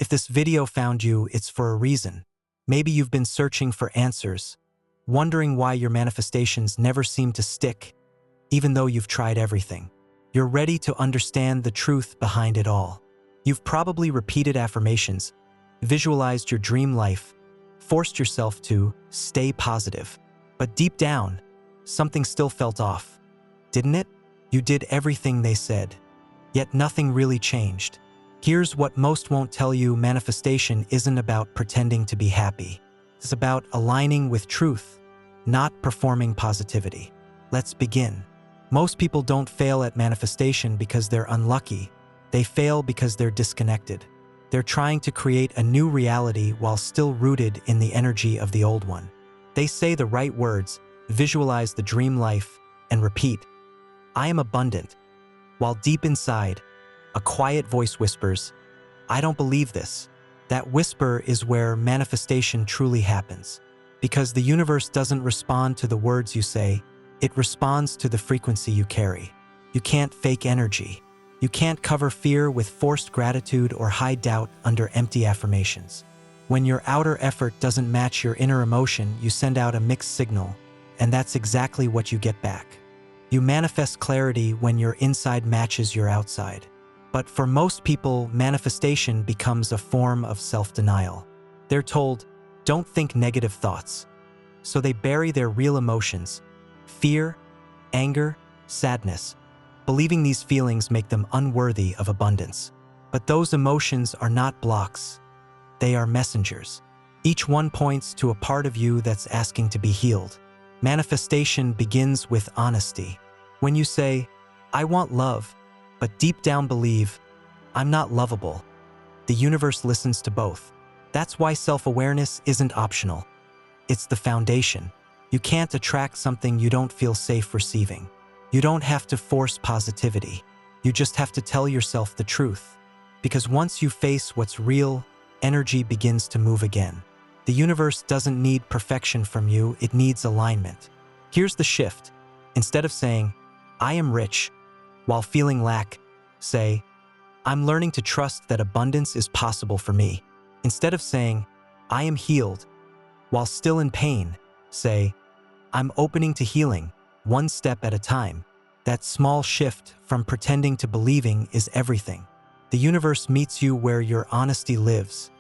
If this video found you, it's for a reason. Maybe you've been searching for answers, wondering why your manifestations never seem to stick, even though you've tried everything. You're ready to understand the truth behind it all. You've probably repeated affirmations, visualized your dream life, forced yourself to stay positive. But deep down, something still felt off, didn't it? You did everything they said, yet nothing really changed. Here's what most won't tell you: manifestation isn't about pretending to be happy. It's about aligning with truth, not performing positivity. Let's begin. Most people don't fail at manifestation because they're unlucky. They fail because they're disconnected. They're trying to create a new reality while still rooted in the energy of the old one. They say the right words, visualize the dream life, and repeat, "I am abundant," while deep inside, a quiet voice whispers, "I don't believe this." That whisper is where manifestation truly happens. Because the universe doesn't respond to the words you say, it responds to the frequency you carry. You can't fake energy. You can't cover fear with forced gratitude or hide doubt under empty affirmations. When your outer effort doesn't match your inner emotion, you send out a mixed signal, and that's exactly what you get back. You manifest clarity when your inside matches your outside. But for most people, manifestation becomes a form of self-denial. They're told, "Don't think negative thoughts." So they bury their real emotions, fear, anger, sadness, believing these feelings make them unworthy of abundance. But those emotions are not blocks. They are messengers. Each one points to a part of you that's asking to be healed. Manifestation begins with honesty. When you say, "I want love," but deep down believe, "I'm not lovable," the universe listens to both. That's why self-awareness isn't optional. It's the foundation. You can't attract something you don't feel safe receiving. You don't have to force positivity. You just have to tell yourself the truth. Because once you face what's real, energy begins to move again. The universe doesn't need perfection from you, it needs alignment. Here's the shift. Instead of saying, "I am rich," while feeling lack, say, "I'm learning to trust that abundance is possible for me." Instead of saying, "I am healed," while still in pain, say, "I'm opening to healing, one step at a time." That small shift from pretending to believing is everything. The universe meets you where your honesty lives,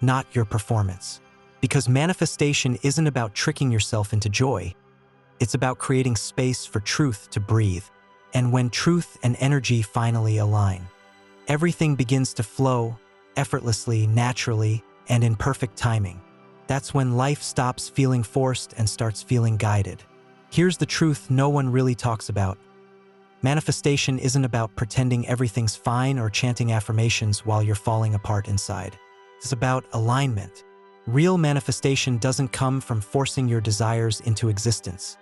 not your performance. Because manifestation isn't about tricking yourself into joy. It's about creating space for truth to breathe. And when truth and energy finally align, everything begins to flow effortlessly, naturally, and in perfect timing. That's when life stops feeling forced and starts feeling guided. Here's the truth no one really talks about. Manifestation isn't about pretending everything's fine or chanting affirmations while you're falling apart inside. It's about alignment. Real manifestation doesn't come from forcing your desires into existence.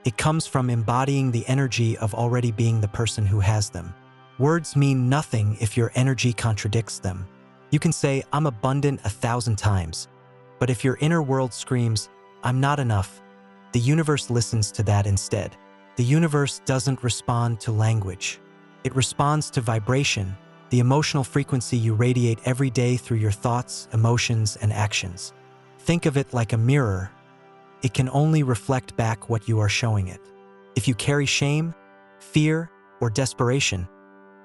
It comes from embodying the energy of already being the person who has them. Words mean nothing if your energy contradicts them. You can say, "I'm abundant" 1,000 times, but if your inner world screams, "I'm not enough," the universe listens to that instead. The universe doesn't respond to language. It responds to vibration, the emotional frequency you radiate every day through your thoughts, emotions, and actions. Think of it like a mirror. It can only reflect back what you are showing it. If you carry shame, fear, or desperation,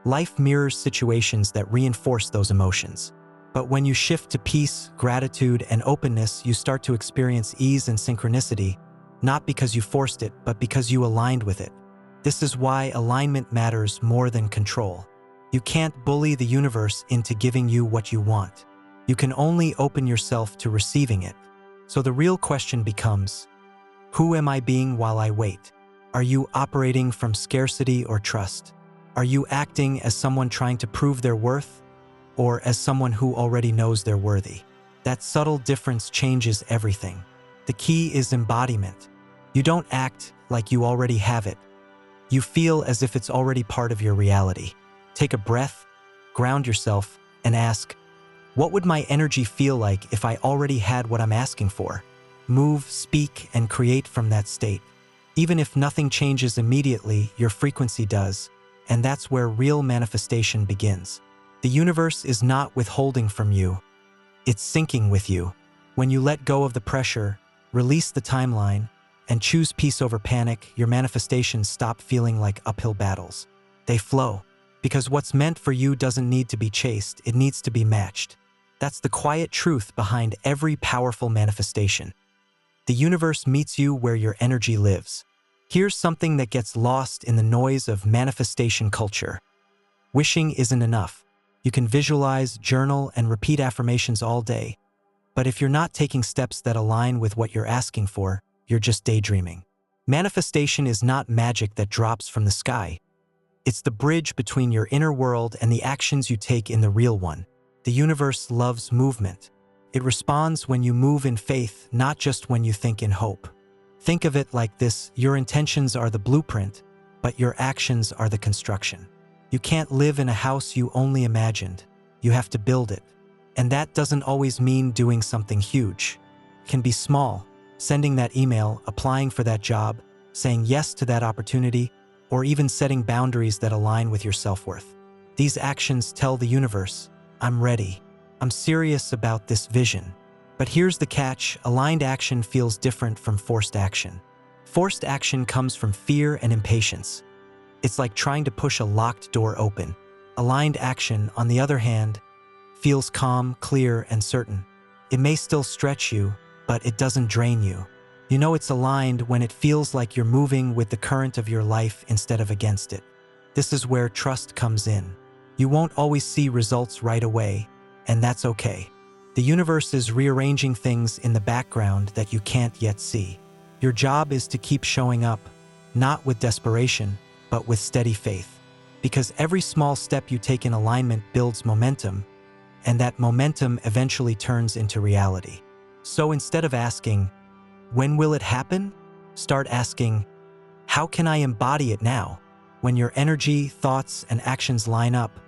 life mirrors situations that reinforce those emotions. But when you shift to peace, gratitude, and openness, you start to experience ease and synchronicity, not because you forced it, but because you aligned with it. This is why alignment matters more than control. You can't bully the universe into giving you what you want. You can only open yourself to receiving it. So the real question becomes, who am I being while I wait? Are you operating from scarcity or trust? Are you acting as someone trying to prove their worth, or as someone who already knows they're worthy? That subtle difference changes everything. The key is embodiment. You don't act like you already have it. You feel as if it's already part of your reality. Take a breath, ground yourself, and ask, what would my energy feel like if I already had what I'm asking for? Move, speak, and create from that state. Even if nothing changes immediately, your frequency does, and that's where real manifestation begins. The universe is not withholding from you, It's syncing with you. When you let go of the pressure, release the timeline, and choose peace over panic, your manifestations stop feeling like uphill battles. They flow. Because what's meant for you doesn't need to be chased, it needs to be matched. That's the quiet truth behind every powerful manifestation. The universe meets you where your energy lives. Here's something that gets lost in the noise of manifestation culture. Wishing isn't enough. You can visualize, journal, and repeat affirmations all day. But if you're not taking steps that align with what you're asking for, you're just daydreaming. Manifestation is not magic that drops from the sky. It's the bridge between your inner world and the actions you take in the real one. The universe loves movement. It responds when you move in faith, not just when you think in hope. Think of it like this: your intentions are the blueprint, but your actions are the construction. You can't live in a house you only imagined. You have to build it. And that doesn't always mean doing something huge. It can be small, sending that email, applying for that job, saying yes to that opportunity, or even setting boundaries that align with your self-worth. These actions tell the universe, I'm ready. I'm serious about this vision. But here's the catch: aligned action feels different from forced action. Forced action comes from fear and impatience. It's like trying to push a locked door open. Aligned action, on the other hand, feels calm, clear, and certain. It may still stretch you, but it doesn't drain you. You know it's aligned when it feels like you're moving with the current of your life instead of against it. This is where trust comes in. You won't always see results right away, and that's okay. The universe is rearranging things in the background that you can't yet see. Your job is to keep showing up, not with desperation, but with steady faith. Because every small step you take in alignment builds momentum, and that momentum eventually turns into reality. So instead of asking, when will it happen? Start asking, how can I embody it now? When your energy, thoughts, and actions line up,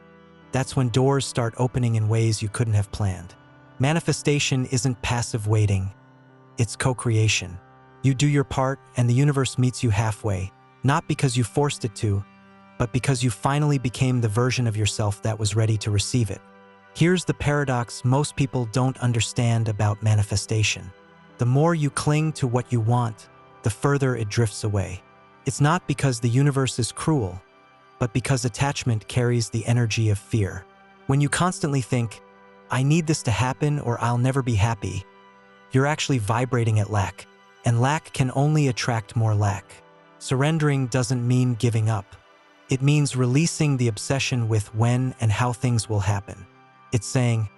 that's when doors start opening in ways you couldn't have planned. Manifestation isn't passive waiting, it's co-creation. You do your part, and the universe meets you halfway, not because you forced it to, but because you finally became the version of yourself that was ready to receive it. Here's the paradox most people don't understand about manifestation. The more you cling to what you want, the further it drifts away. It's not because the universe is cruel, but because attachment carries the energy of fear. When you constantly think, I need this to happen or I'll never be happy, you're actually vibrating at lack, and lack can only attract more lack. Surrendering doesn't mean giving up. It means releasing the obsession with when and how things will happen. It's saying,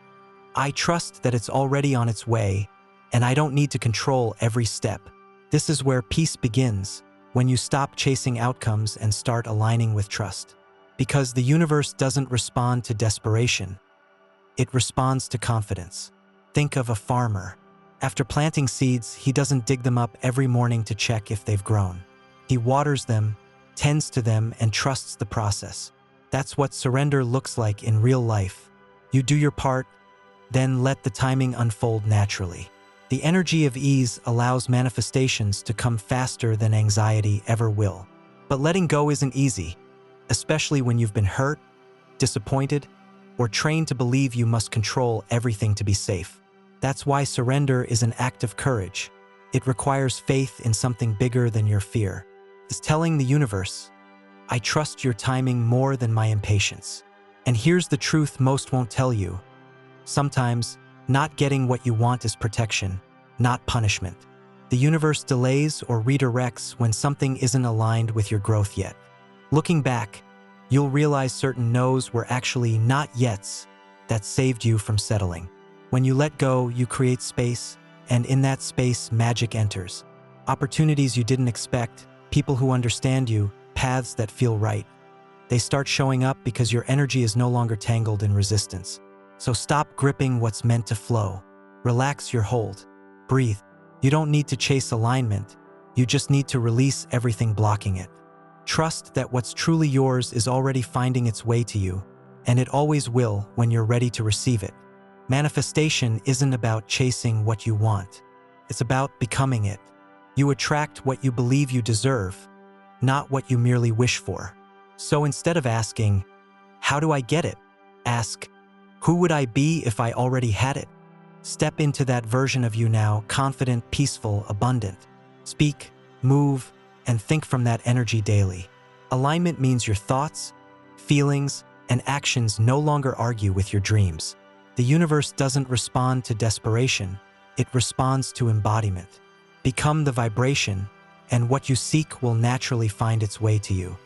I trust that it's already on its way, and I don't need to control every step. This is where peace begins, when you stop chasing outcomes and start aligning with trust. Because the universe doesn't respond to desperation. It responds to confidence. Think of a farmer. After planting seeds, he doesn't dig them up every morning to check if they've grown. He waters them, tends to them, and trusts the process. That's what surrender looks like in real life. You do your part, then let the timing unfold naturally. The energy of ease allows manifestations to come faster than anxiety ever will. But letting go isn't easy, especially when you've been hurt, disappointed, or trained to believe you must control everything to be safe. That's why surrender is an act of courage. It requires faith in something bigger than your fear. It's telling the universe, I trust your timing more than my impatience. And here's the truth most won't tell you. Sometimes, not getting what you want is protection, not punishment. The universe delays or redirects when something isn't aligned with your growth yet. Looking back, you'll realize certain no's were actually not yets that saved you from settling. When you let go, you create space, and in that space, magic enters. Opportunities you didn't expect, people who understand you, paths that feel right. They start showing up because your energy is no longer tangled in resistance. So stop gripping what's meant to flow. Relax your hold. Breathe. You don't need to chase alignment. You just need to release everything blocking it. Trust that what's truly yours is already finding its way to you, and it always will when you're ready to receive it. Manifestation isn't about chasing what you want. It's about becoming it. You attract what you believe you deserve, not what you merely wish for. So instead of asking, how do I get it? Ask, who would I be if I already had it? Step into that version of you now, confident, peaceful, abundant. Speak, move, and think from that energy daily. Alignment means your thoughts, feelings, and actions no longer argue with your dreams. The universe doesn't respond to desperation, it responds to embodiment. Become the vibration, and what you seek will naturally find its way to you.